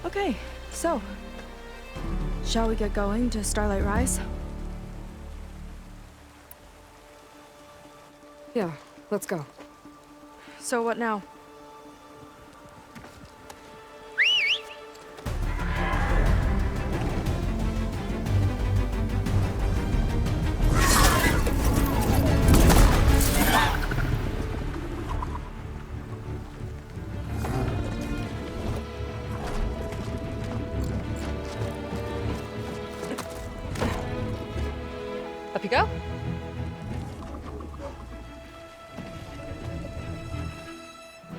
Okay, so... shall we get going to Starlight Rise? Yeah, let's go. So what now? Up you go.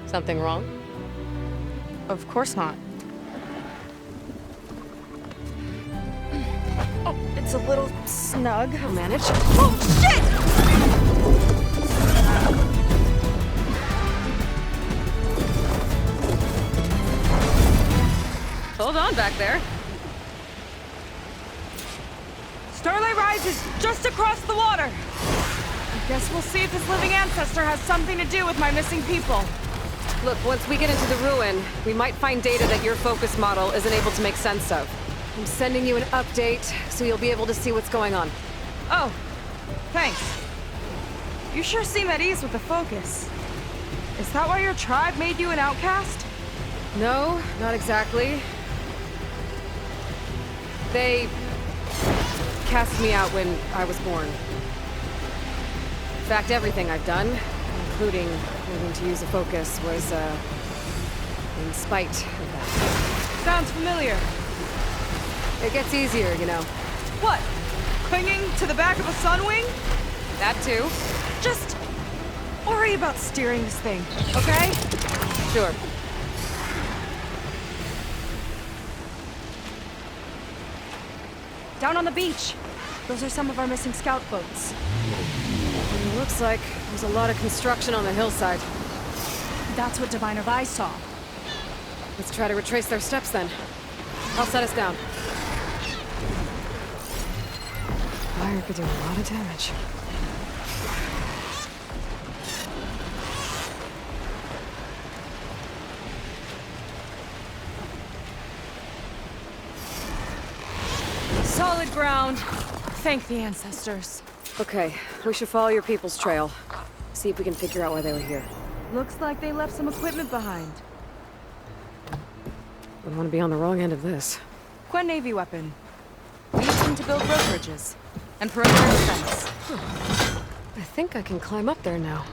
Something wrong? Of course not. Oh, it's a little snug. I'll manage. Oh, shit! Hold on back there. Starlight Rise is just across the water. I guess we'll see if this living ancestor has something to do with my missing people. Look, once we get into the ruin, we might find data that your focus model isn't able to make sense of. I'm sending you an update, so you'll be able to see what's going on. Oh, thanks. You sure seem at ease with the focus. Is that why your tribe made you an outcast? No, not exactly. They cast me out when I was born. In fact, everything I've done, including needing to use a focus, was, in spite of that. Sounds familiar. It gets easier, you know. What? Clinging to the back of a Sunwing? That too. Just worry about steering this thing, okay? Sure. Down on the beach. Those are some of our missing scout boats. It looks like there's a lot of construction on the hillside. That's what Diviner Vi saw. Let's try to retrace their steps then. I'll set us down. Fire could do a lot of damage. Solid ground. Thank the ancestors. Okay, we should follow your people's trail. See if we can figure out why they were here. Looks like they left some equipment behind. Wouldn't want to be on the wrong end of this. Quen Navy weapon. We use them to build road bridges. And perimeter defense. I think I can climb up there now.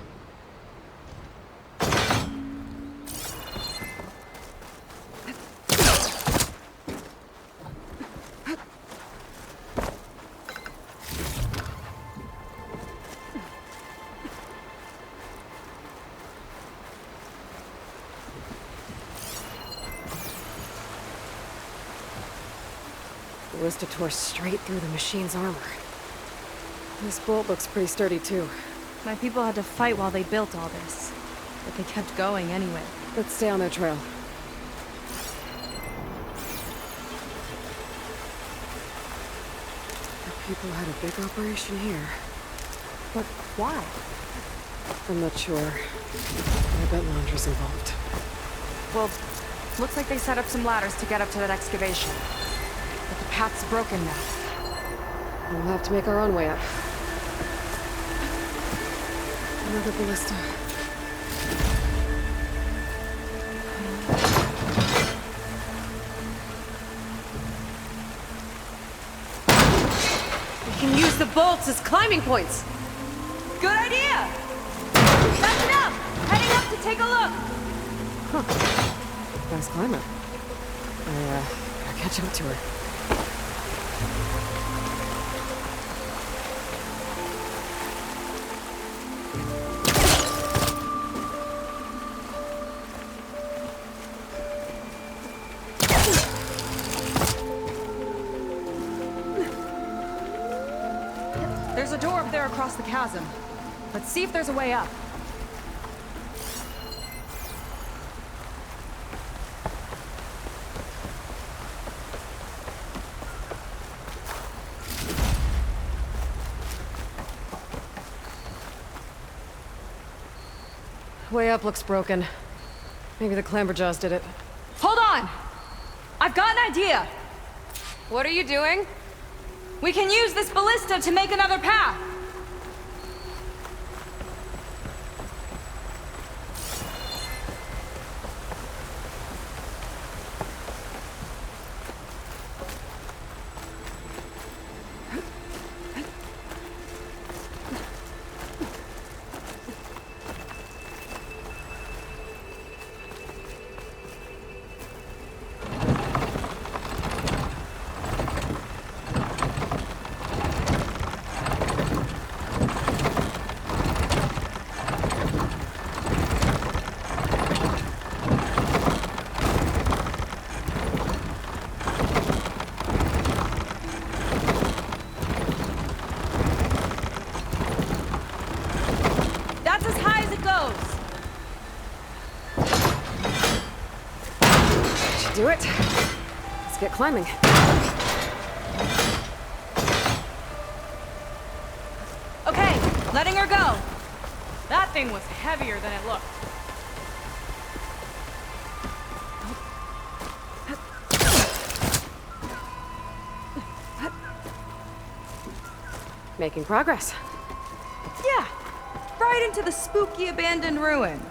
The ballista tore straight through the machine's armor. This bolt looks pretty sturdy, too. My people had to fight while they built all this. But they kept going anyway. Let's stay on their trail. The people had a big operation here. But why? I'm not sure. I bet Laundra's involved. Well, looks like they set up some ladders to get up to that excavation. But the path's broken now. We'll have to make our own way up. Another ballista. We can use the bolts as climbing points! Good idea! That's enough! Heading up to take a look! Huh. Nice climber. Gotta catch up to her. There's a door up there across the chasm. Let's see if there's a way up. Way up looks broken. Maybe the Clamberjaws did it. Hold on! I've got an idea! What are you doing? We can use this ballista to make another path! Do it. Let's get climbing. Okay, letting her go. That thing was heavier than it looked. Making progress. Yeah, right into the spooky abandoned ruin.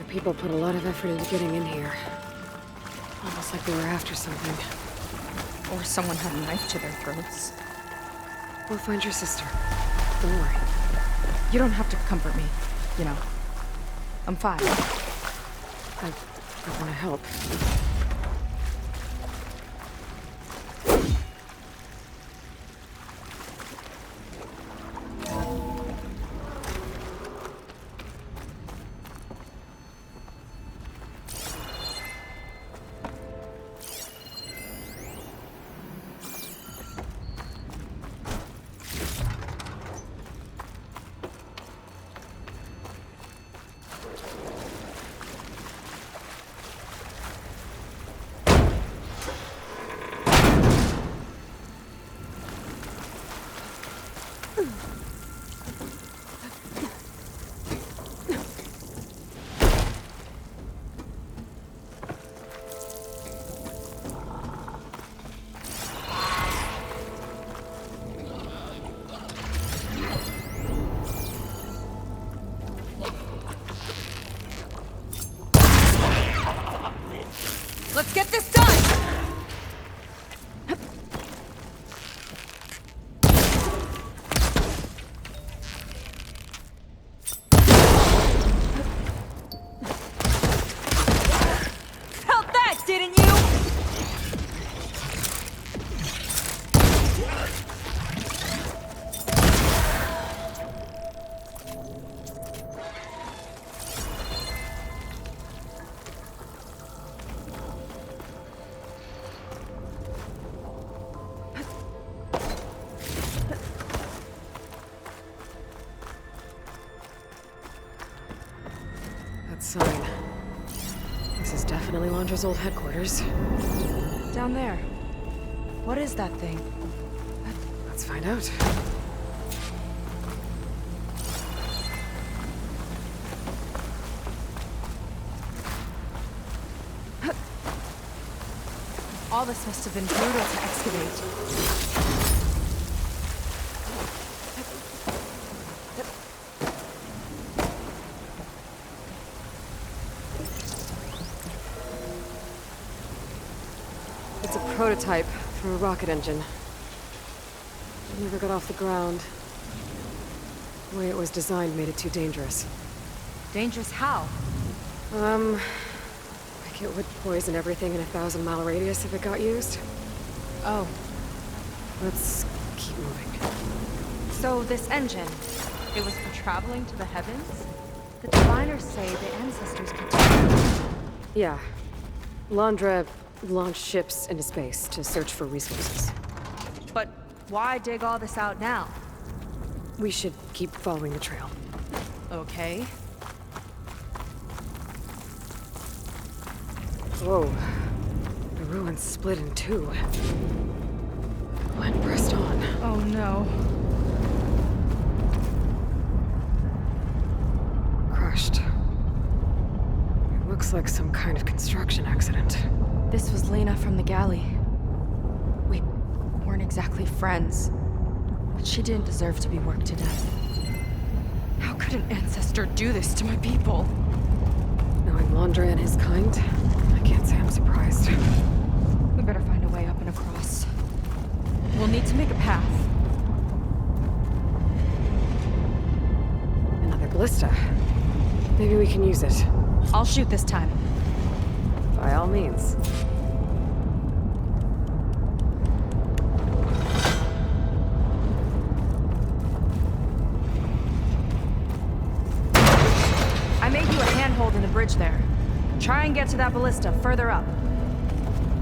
People put a lot of effort into getting in here. Almost like they were after something. Or someone had a knife to their throats. We'll find your sister. Don't worry. You don't have to comfort me, you know. I'm fine. I want to help. Let's get this done! Felt that, didn't you? That sign. This is definitely Londra's old headquarters. Down there. What is that thing? Let's find out. All this must have been brutal to excavate. It's a prototype for a rocket engine. It never got off the ground. The way it was designed made it too dangerous. Dangerous how? Like it would poison everything in a 1,000-mile radius if it got used. Oh. Let's keep moving. So this engine, it was for traveling to the heavens? The diviners say the ancestors could do it. Yeah. Londra launched ships into space to search for resources. But why dig all this out now? We should keep following the trail. Okay. Whoa. The ruins split in two. Glenn pressed on. Oh no. like some kind of construction accident. This was Lena from the galley. We weren't exactly friends, but she didn't deserve to be worked to death. How could an ancestor do this to my people? Knowing Londra and his kind, I can't say I'm surprised. We better find a way up and across. We'll need to make a path. Another ballista. Maybe we can use it. I'll shoot this time. By all means. I made you a handhold in the bridge there. Try and get to that ballista further up.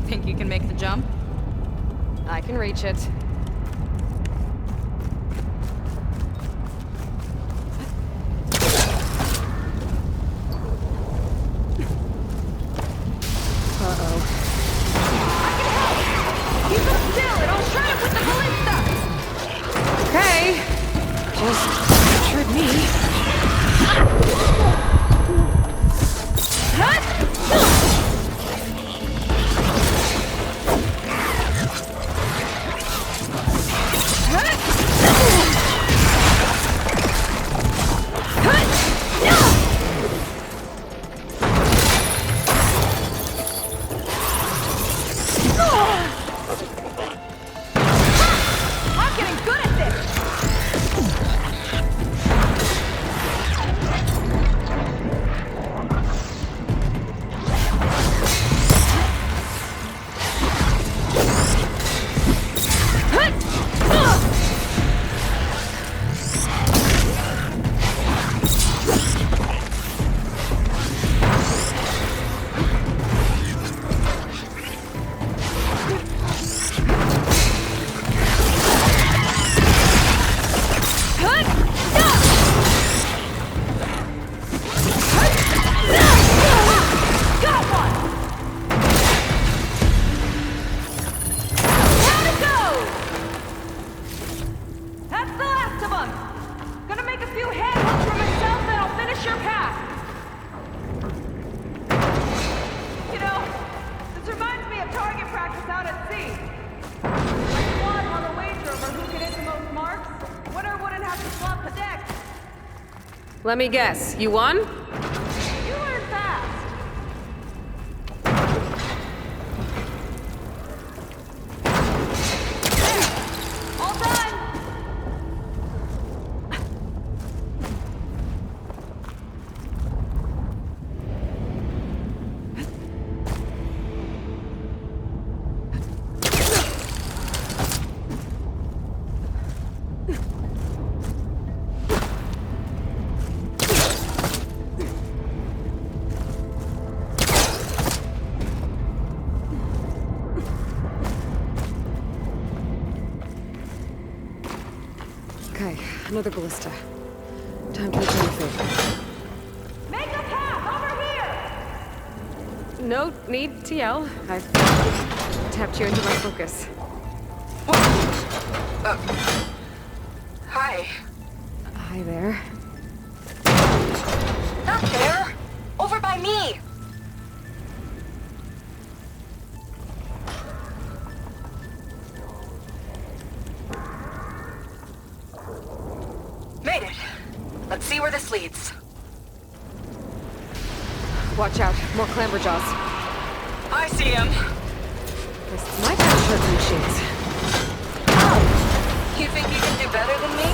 Think you can make the jump? I can reach it. Uh-oh. Keep it still and I'll try it with the ballista! Okay. Just pictured me. I'm getting good at this! Let me guess, you won? You learn fast. There. All done. Okay, another ballista. Time to return the favor. Make a path over here. No need to yell. I've tapped you into my focus. Hi. Hi there. Not there. Over by me. Made it. Let's see where this leads. Watch out, more clamberjaws. I see him. This might have sharp machines. Oh, you think you can do better than me?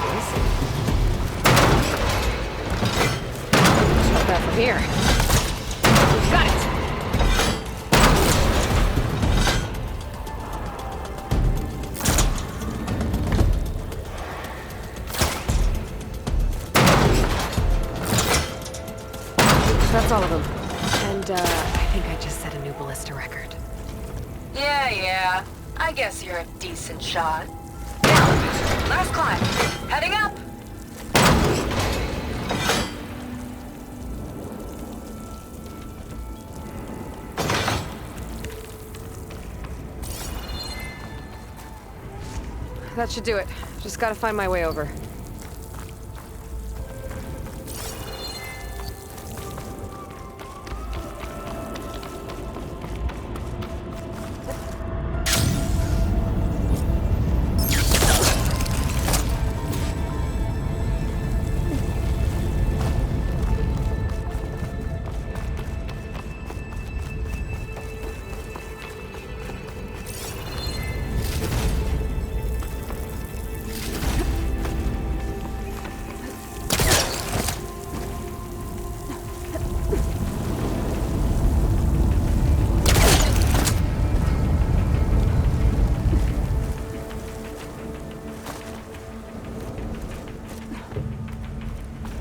We'll see. Not bad from here. Got it! That's all of them. And, I think I just set a new ballista record. Yeah. I guess you're a decent shot. Now, last climb. Heading up. That should do it. Just gotta find my way over.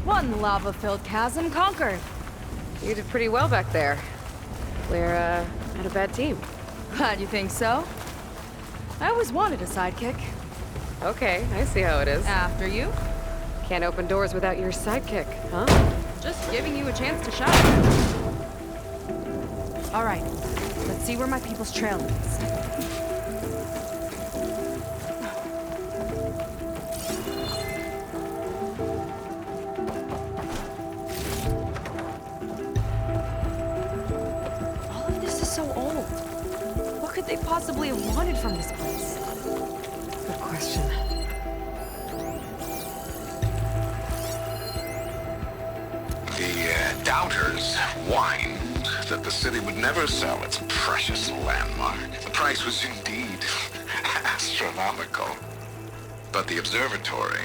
One lava-filled chasm conquered. You did pretty well back there. We're, had a bad team. Glad you think so. I always wanted a sidekick. Okay, I see how it is. After you, Can't open doors without your sidekick, huh? just giving you a chance to shine. All right, let's see where my people's trail leads. All of this is so old. What could they possibly have wanted from this place? Good question. The doubters whined that the city would never sell its precious landmark. The price was indeed astronomical. But the observatory...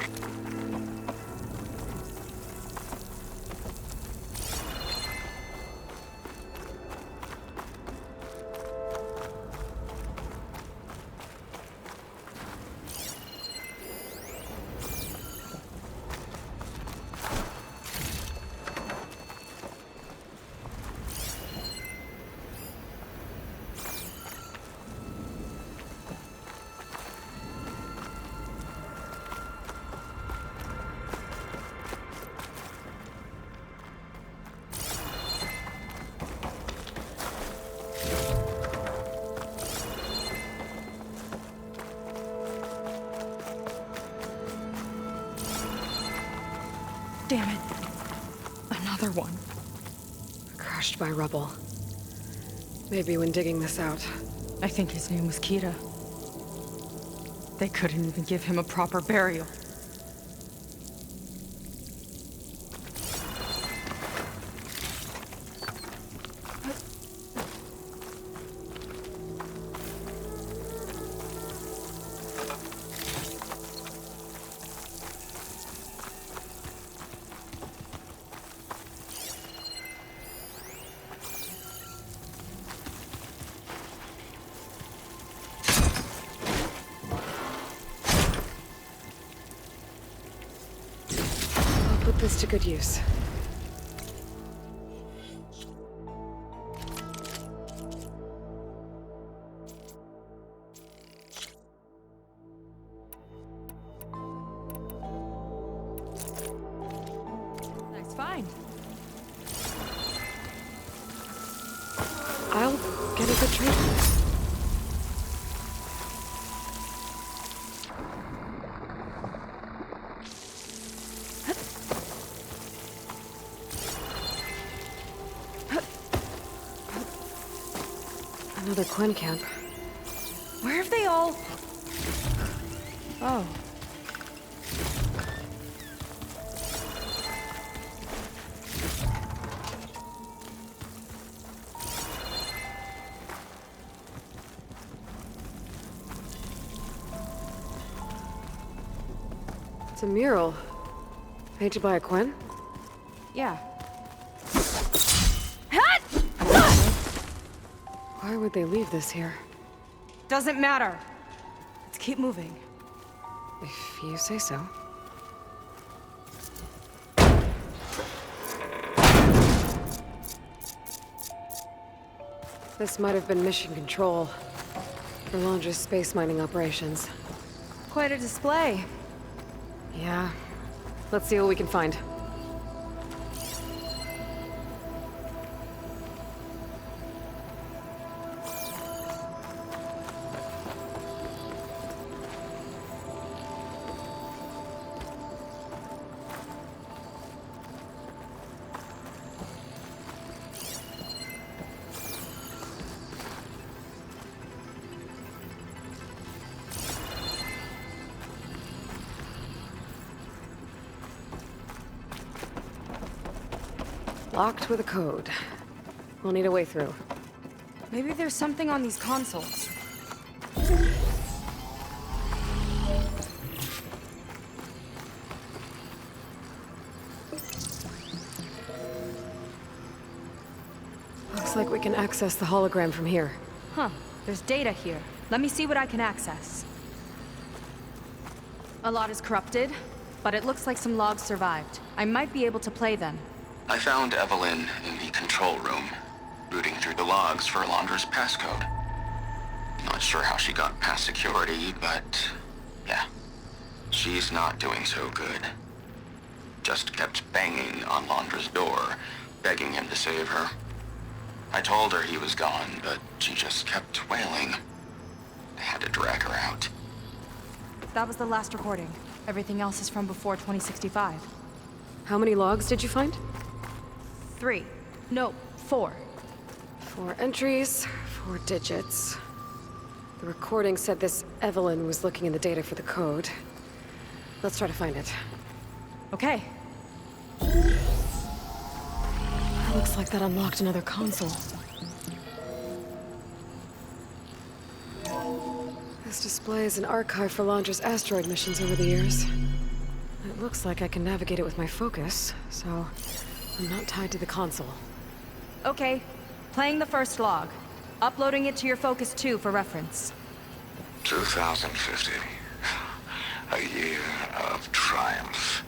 Damn it. Another one. Crushed by rubble. Maybe when digging this out. I think his name was Kita. They couldn't even give him a proper burial. Put this to good use. Nice find. I'll get a good trade. Another Quen camp. Where have they all... Oh. It's a mural. Painted by a Quen? Yeah. Why would they leave this here? Doesn't matter. Let's keep moving. If you say so. This might have been mission control for Londra's space mining operations. Quite a display. Yeah. Let's see what we can find. Locked with a code. We'll need a way through. Maybe there's something on these consoles. Looks like we can access the hologram from here. Huh. There's data here. Let me see what I can access. A lot is corrupted. but it looks like some logs survived. I might be able to play them. I found Evelyn in the control room, rooting through the logs for Alondra's passcode. Not sure how she got past security, but yeah, she's not doing so good. Just kept banging on Alondra's door, begging him to save her. I told her he was gone, but she just kept wailing. I had to drag her out. That was the last recording. Everything else is from before 2065. How many logs did you find? 3. No, 4. 4 entries, 4 digits. The recording said this Evelyn was looking in the data for the code. Let's try to find it. Okay. Looks like that unlocked another console. This displays an archive for Alondra's asteroid missions over the years. It looks like I can navigate it with my focus, so I'm not tied to the console. Okay. Playing the first log. Uploading it to your Focus 2 for reference. 2050. A year of triumph.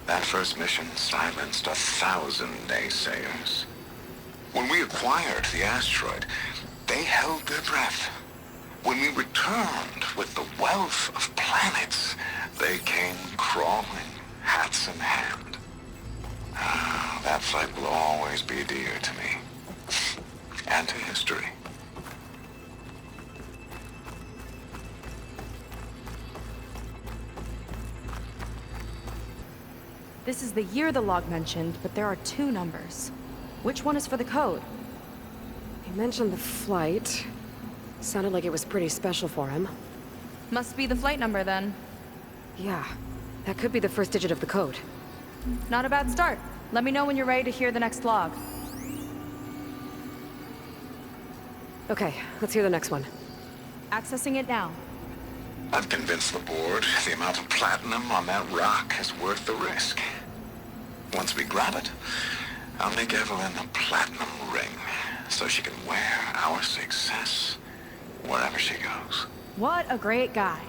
That first mission silenced 1,000 naysayers. When we acquired the asteroid, they held their breath. When we returned with the wealth of planets, they came crawling, hats in hand. That fight will always be dear to me. And to history. This is the year the log mentioned, but there are 2 numbers. Which one is for the code? He mentioned the flight. Sounded like it was pretty special for him. Must be the flight number then. Yeah, that could be the first digit of the code. Not a bad start. Let me know when you're ready to hear the next log. Okay, let's hear the next one. Accessing it now. I've convinced the board the amount of platinum on that rock is worth the risk. Once we grab it, I'll make Evelyn a platinum ring so she can wear our success wherever she goes. What a great guy.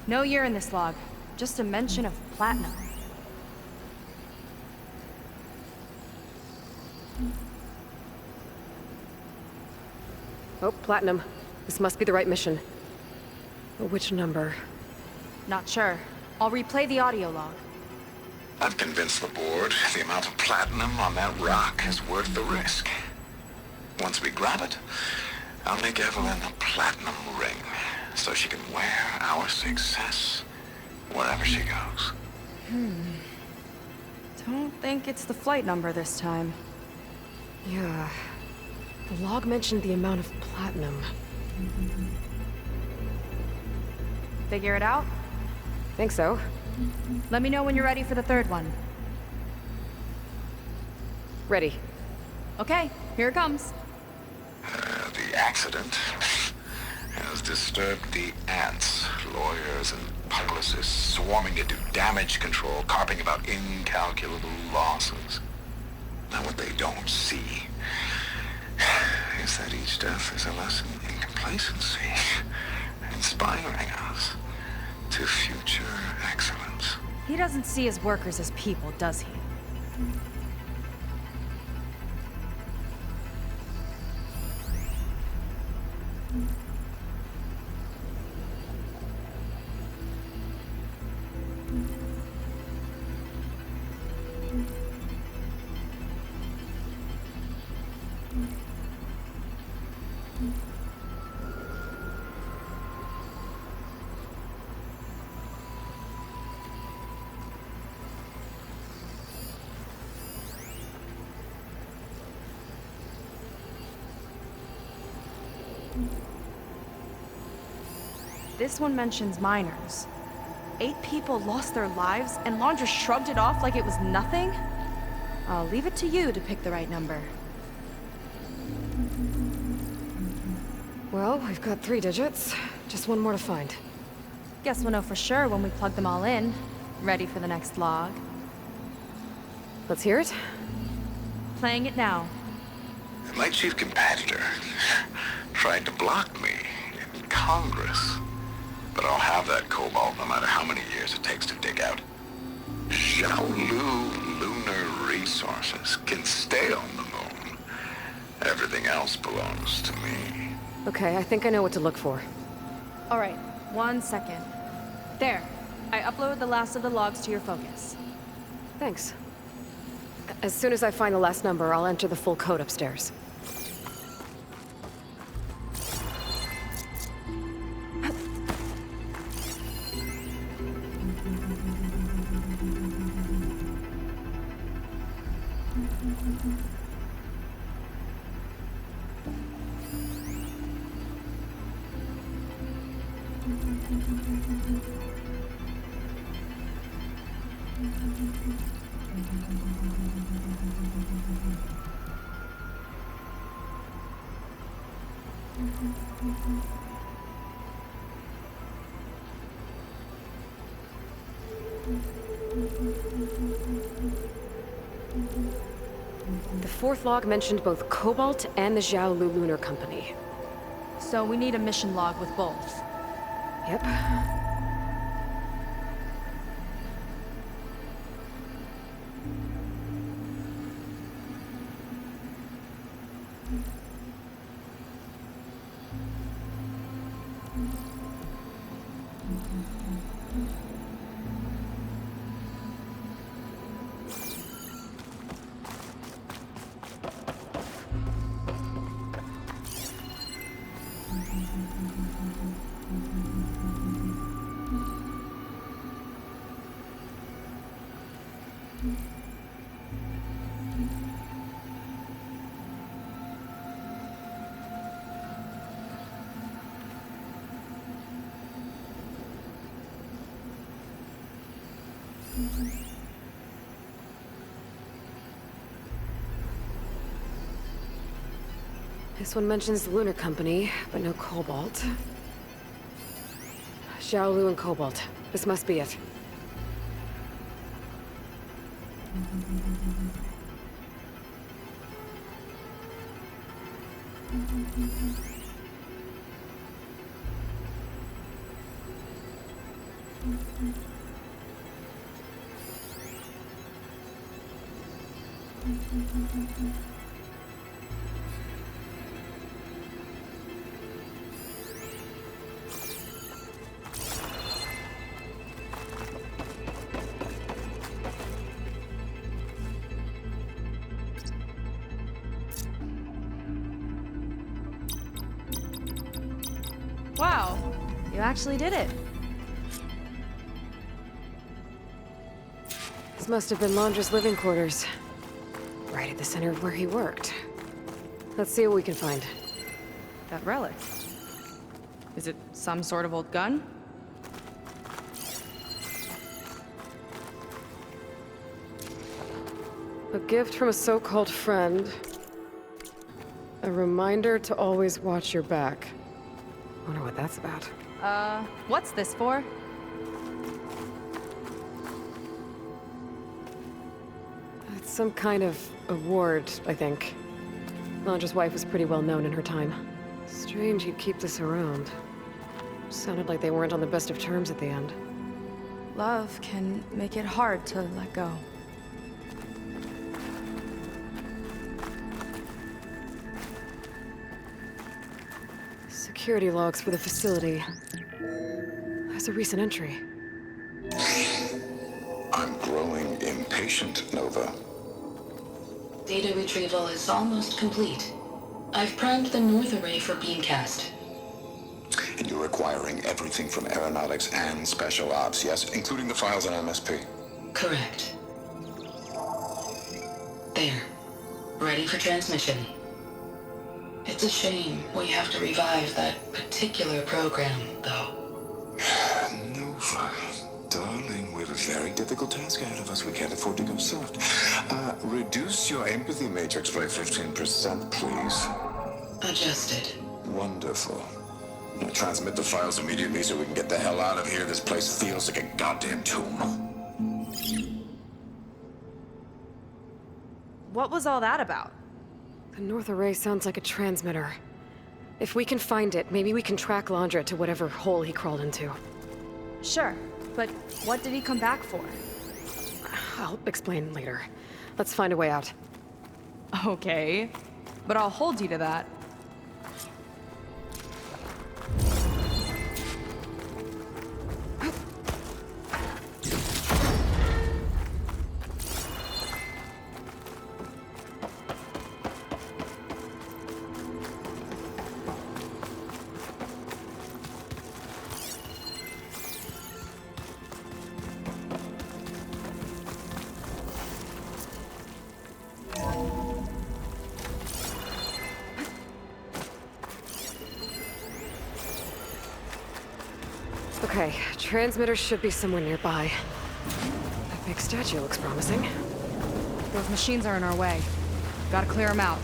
No year in this log, just a mention of platinum. Oh, platinum. This must be the right mission. But which number? Not sure. I'll replay the audio log. I've convinced the board the amount of platinum on that rock is worth the risk. Once we grab it, I'll make Evelyn a platinum ring so she can wear our success wherever she goes. Don't think it's the flight number this time. Yeah. The log mentioned the amount of platinum. Figure it out? Think so. Let me know when you're ready for the third one. Ready. Okay, here it comes. The accident has disturbed the ants, lawyers and publicists swarming to do damage control, carping about incalculable losses. Now what they don't see is that each death is a lesson in complacency, inspiring us to future excellence. He doesn't see his workers as people, does he? This one mentions miners. 8 people lost their lives, and Alondra shrugged it off like it was nothing? I'll leave it to you to pick the right number. Well, we've got 3 digits. Just one more to find. Guess we'll know for sure when we plug them all in. Ready for the next log. Let's hear it. Playing it now. My chief competitor tried to block me in Congress. But I'll have that cobalt no matter how many years it takes to dig out. Lunar resources can stay on the moon. Everything else belongs to me. Okay, I think I know what to look for. All right, 1 second. There. I uploaded the last of the logs to your focus. Thanks. As soon as I find the last number, I'll enter the full code upstairs. The fourth log mentioned both Cobalt and the Xiaolu Lunar Company. So we need a mission log with both. Yep. This one mentions the Lunar Company, but no Cobalt. Xiaolu and Cobalt. This must be it. Wow, you actually did it. This must have been Londra's living quarters. Right at the center of where he worked. Let's see what we can find. That relic. Is it some sort of old gun? A gift from a so-called friend. A reminder to always watch your back. Wonder what that's about. What's this for? It's some kind of award, I think. Londra's wife was pretty well known in her time. Strange he'd keep this around. Sounded like they weren't on the best of terms at the end. Love can make it hard to let go. Security logs for the facility. There's a recent entry. I'm growing impatient, Nova. Data retrieval is almost complete. I've primed the north array for beamcast. And you're acquiring everything from aeronautics and special ops, yes? Including the files on MSP. Correct. There. Ready for transmission. It's a shame we have to revive that particular program, though. Nova, darling, we have a very difficult task ahead of us. We can't afford to go soft. Reduce your empathy matrix by 15%, please. Adjusted. Wonderful. Now transmit the files immediately so we can get the hell out of here. This place feels like a goddamn tomb. What was all that about? The North Array sounds like a transmitter. If we can find it, maybe we can track Londra to whatever hole he crawled into. Sure, but what did he come back for? I'll explain later. Let's find a way out. Okay, but I'll hold you to that. Okay, transmitter should be somewhere nearby. That big statue looks promising. Those machines are in our way. Gotta clear them out.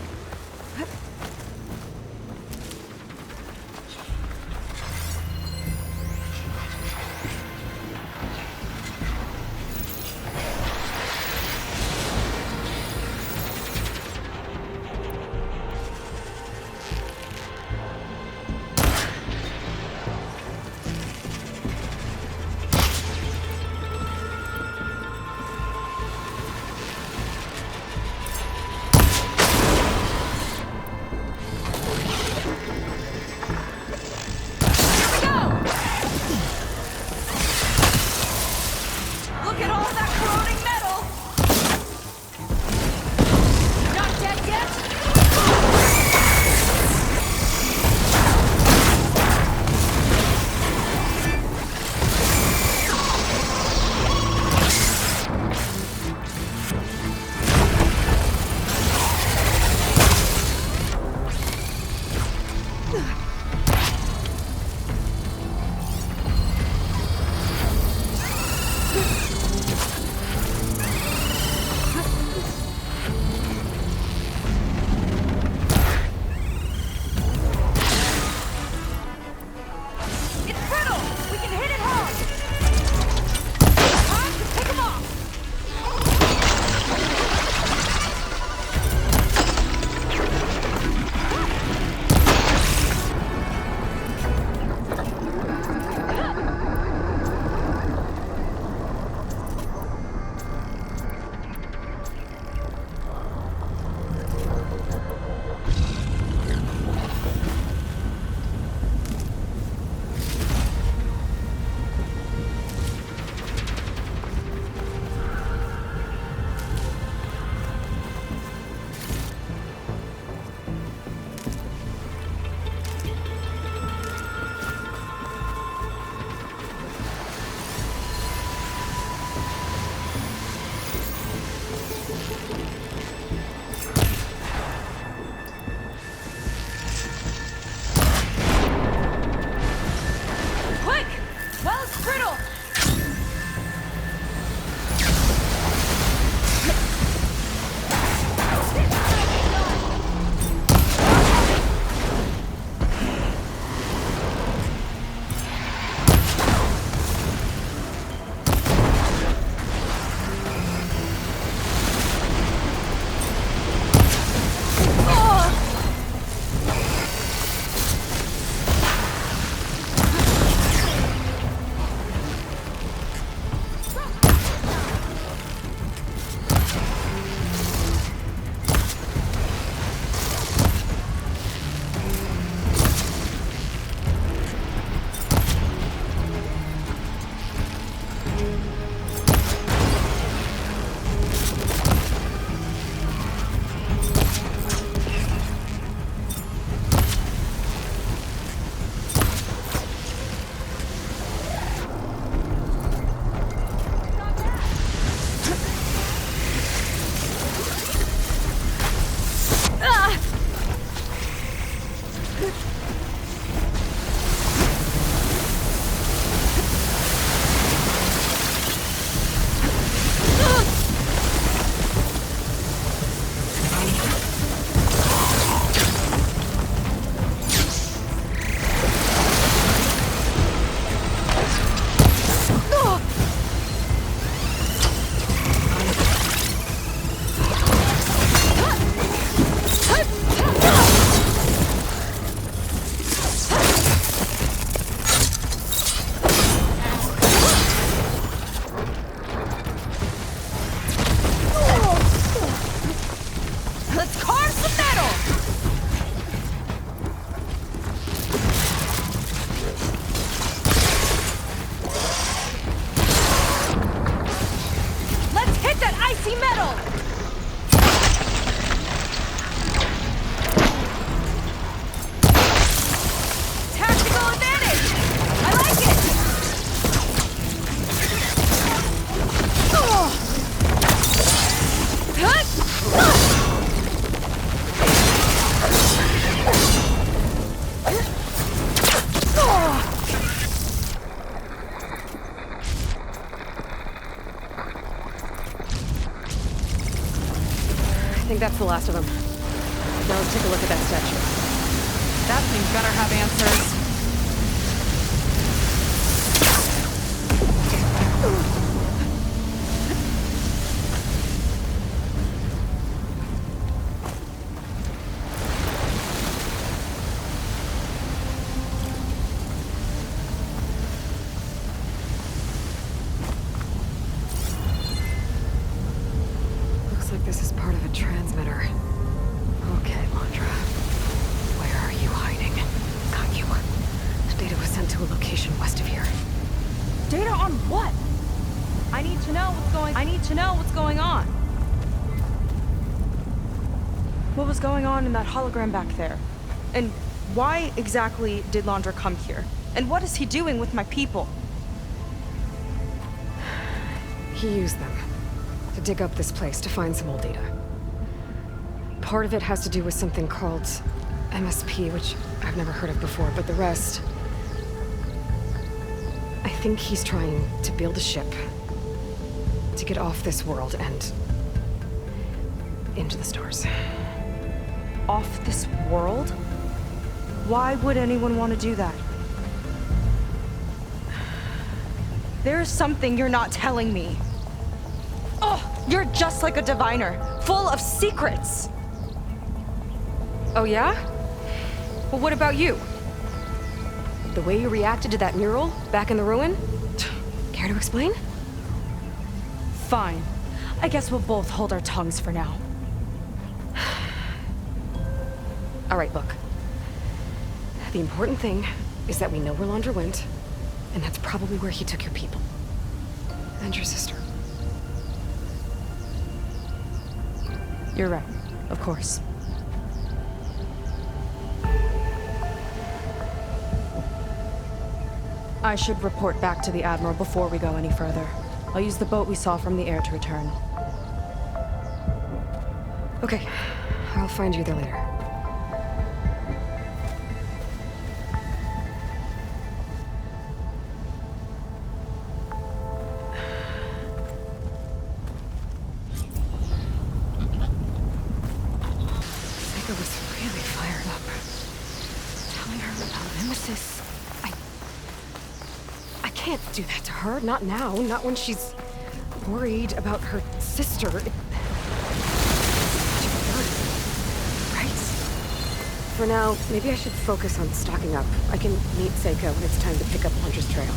think that's the last of them. Now let's take a look at that statue. That thing better have answers. Looks like this is part of a transmitter. Okay, Londra. Where are you hiding? Got you. Data was sent to a location west of here. Data on what? I need to know what's going on. What was going on in that hologram back there? And why exactly did Londra come here? And what is he doing with my people? He used them to dig up this place to find some old data. Part of it has to do with something called MSP, which I've never heard of before, but the rest... I think he's trying to build a ship to get off this world and into the stars. Off this world? Why would anyone want to do that? There's something you're not telling me. Oh, you're just like a diviner, full of secrets. Oh yeah? Well, what about you? The way you reacted to that mural back in the ruin? Care to explain? Fine. I guess we'll both hold our tongues for now. All right, look. The important thing is that we know where Londra went, and that's probably where he took your people. And your sister. You're right, of course. I should report back to the Admiral before we go any further. I'll use the boat we saw from the air to return. Okay, I'll find you there later. Psycho was really fired up. Telling her about Nemesis. I can't do that to her. Not now. Not when she's worried about her sister. Right? For now, maybe I should focus on stocking up. I can meet Seiko when it's time to pick up Hunter's trail.